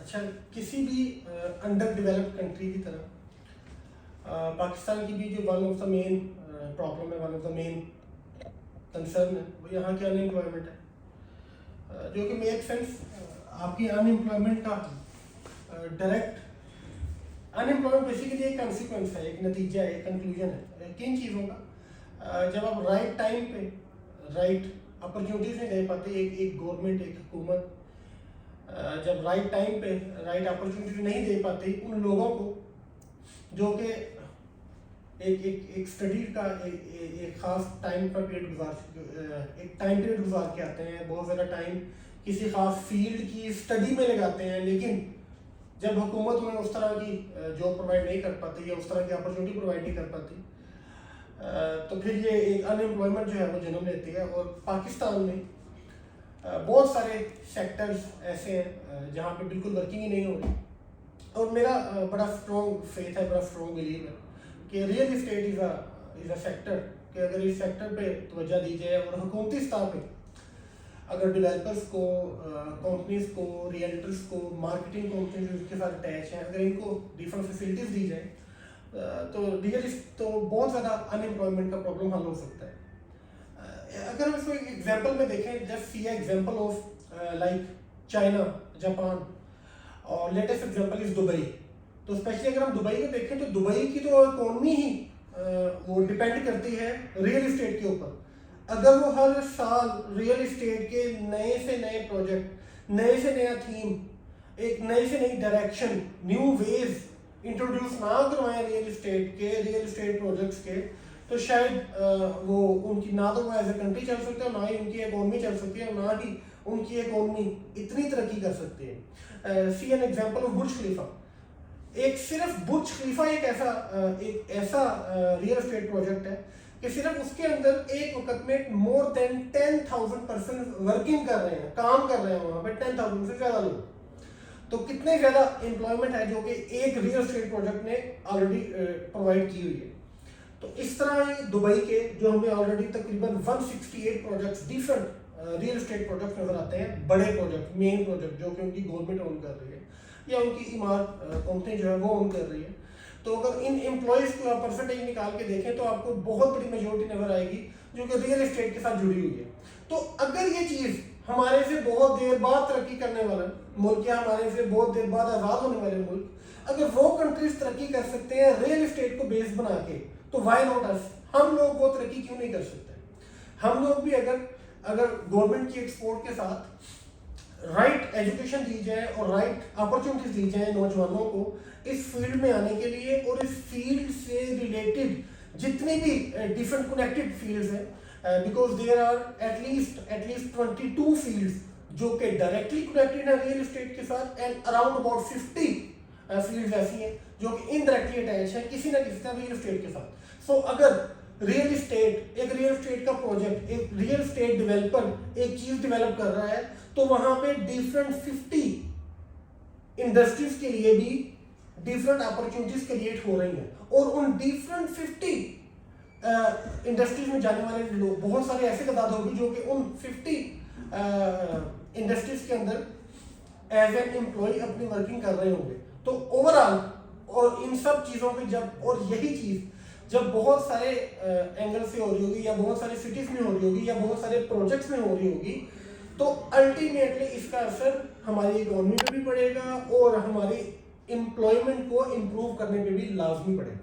अच्छा, किसी भी अंडर डेवलप्ड कंट्री की तरह पाकिस्तान की भी जो one of the main problem है, one of the main concern है, वो यहाँ की अनएम्प्लॉयमेंट है, जो कि मेक सेंस। आपकी अनएम्प्लॉयमेंट का डायरेक्ट अनएम्प्लॉयमेंट बेसिकली एक कंसिक्वेंस है, एक नतीजा है, एक कंक्लूजन है किन चीज़ों का। जब आप राइट टाइम पे राइट अपॉर्चुनिटीज नहीं दे पाते, एक गवर्नमेंट, एक हुकूमत जब राइट टाइम पे राइट अपॉर्चुनिटी नहीं दे पाती उन लोगों को जो कि एक स्टडी का एक खास टाइम का पीरियड एक टाइम पीरियड गुजार के आते हैं, बहुत ज़्यादा टाइम किसी खास फील्ड की स्टडी में लगाते हैं, लेकिन जब हुकूमत उन्हें उस तरह की जॉब प्रोवाइड नहीं कर पाती या उस तरह की अपॉर्चुनिटी प्रोवाइड नहीं कर पाती, तो फिर ये एक अनएम्प्लॉयमेंट जो है वो जन्म लेती है। और पाकिस्तान में बहुत सारे सेक्टर्स ऐसे हैं जहाँ पे बिल्कुल वर्किंग ही नहीं हो रही। और मेरा बड़ा स्ट्रॉन्ग फेथ है, बड़ा स्ट्रॉन्ग बिलीव है कि real estate is a sector कि अगर इस सेक्टर पे तवज्जो दी जाए और हुकूमती स्तर पे अगर डेवलपर्स को, कंपनीज को, रियल्टर्स को, मार्केटिंग कंपनीज उसके साथ अटैच हैं, अगर इनको डिफरेंट फैसिलिटीज़ दी जाए तो बहुत ज़्यादा अनएम्प्लॉयमेंट का प्रॉब्लम हल हो सकता है। अगर हम इसको एक एग्जांपल में देखें, just see example of like China, Japan, और लेटेस्ट एग्जांपल इज दुबई। तो स्पेशली अगर हम दुबई को देखें तो दुबई की तो इकोनॉमी ही वो डिपेंड करती है रियल इस्टेट के ऊपर। अगर वो हर साल रियल इस्टेट के नए से नए प्रोजेक्ट, नए से नया थीम, एक नई से नई डायरेक्शन, न्यू वेज इंट्रोड्यूस ना करवाएं रियल इस्टेट प्रोजेक्ट्स के, तो शायद वो उनकी ना तो वो एज ए कंट्री चल सकते हैं, ना ही उनकी इकोनॉमी चल सकती है, ना ही उनकी इकोनॉमी इतनी तरक्की कर सकती है। सी एन एग्जांपल ऑफ बुर्ज खलीफा। एक सिर्फ बुर्ज खलीफा एक ऐसा रियल एस्टेट प्रोजेक्ट है कि सिर्फ उसके अंदर एक वक्त में मोर देन 10,000 पर्सन वर्किंग कर रहे हैं, काम कर रहे हैं वहाँ पे 10,000 से ज़्यादा लोग। तो कितने ज़्यादा एम्प्लॉयमेंट है जो कि एक रियल एस्टेट प्रोजेक्ट ने ऑलरेडी प्रोवाइड की हुई है। तो इस तरह ही दुबई के जो हमें ऑलरेडी तकरीबन 168 projects different real estate project नजर आते हैं, बड़े प्रोजेक्ट, मेन प्रोजेक्ट जो कि उनकी गवर्नमेंट ओन कर रही है या उनकी इमारत कंपनी जो है वो ओन कर रही है। तो अगर इन एम्प्लॉयज़ को आप परसेंटेज निकाल के देखें तो आपको बहुत बड़ी मेजोरिटी नजर आएगी जो कि रियल एस्टेट के साथ जुड़ी हुई है। तो अगर ये चीज़ हमारे से बहुत देर बाद तरक्की करने वाला मुल्क या हमारे से बहुत देर बाद आज़ाद होने वाले मुल्क, अगर वो कंट्रीज तरक्की कर सकते हैं रियल एस्टेट को बेस बना के, तो वाई नॉट अस? हम लोग वो तरक्की क्यों नहीं कर सकते? हम लोग भी अगर गवर्नमेंट की एक्सपोर्ट के साथ राइट एजुकेशन दी जाए और राइट अपॉर्चुनिटीज दी जाए नौजवानों को इस फील्ड में आने के लिए, और इस फील्ड से रिलेटेड जितनी भी डिफरेंट कनेक्टेड फील्ड्स हैं, because there are at least 22 fields जो कि डायरेक्टली कनेक्टेड है रियल एस्टेट के साथ, एंड अराउंड अबाउट 50 फील्ड्स ऐसी हैं जो कि इनडायरेक्टली अटैच है किसी ना किसी तरह रियल एस्टेट के साथ। सो अगर रियल एस्टेट का प्रोजेक्ट, एक रियल एस्टेट डेवलपर एक चीज डेवलप कर रहा है, तो वहां पे डिफरेंट 50 इंडस्ट्रीज के लिए भी डिफरेंट अपॉर्चुनिटीज क्रिएट हो रही हैं, और उन डिफरेंट 50 इंडस्ट्रीज में जाने वाले लोग, बहुत सारे ऐसे तादाद होगी जो कि उन 50 इंडस्ट्रीज के अंदर एज एन एम्प्लॉय अपनी वर्किंग कर रहे होंगे। तो ओवरऑल, और इन सब चीज़ों की और यही चीज़ जब बहुत सारे एंगल से हो रही होगी, या बहुत सारे सिटीज में हो रही होगी, या बहुत सारे प्रोजेक्ट्स में हो रही होगी, तो अल्टीमेटली इसका असर हमारी इकोनॉमी पे भी पड़ेगा और हमारी एम्प्लॉयमेंट को इम्प्रूव करने पे भी लाजमी पड़ेगा।